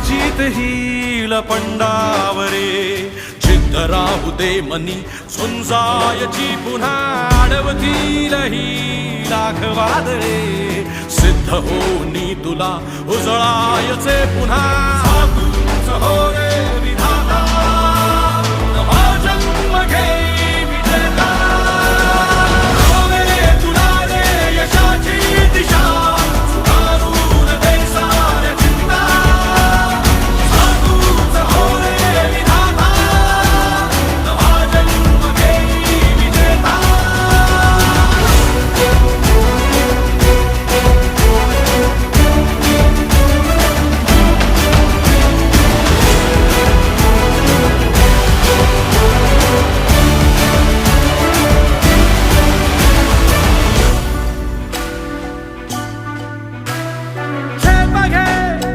जीत hill पंडावरे जिद्द राहू दे मनी झुंजायची पुन्हा अडवतील ही लाख वादळे सिद्ध होनी तुला उजळायचे पुन्हा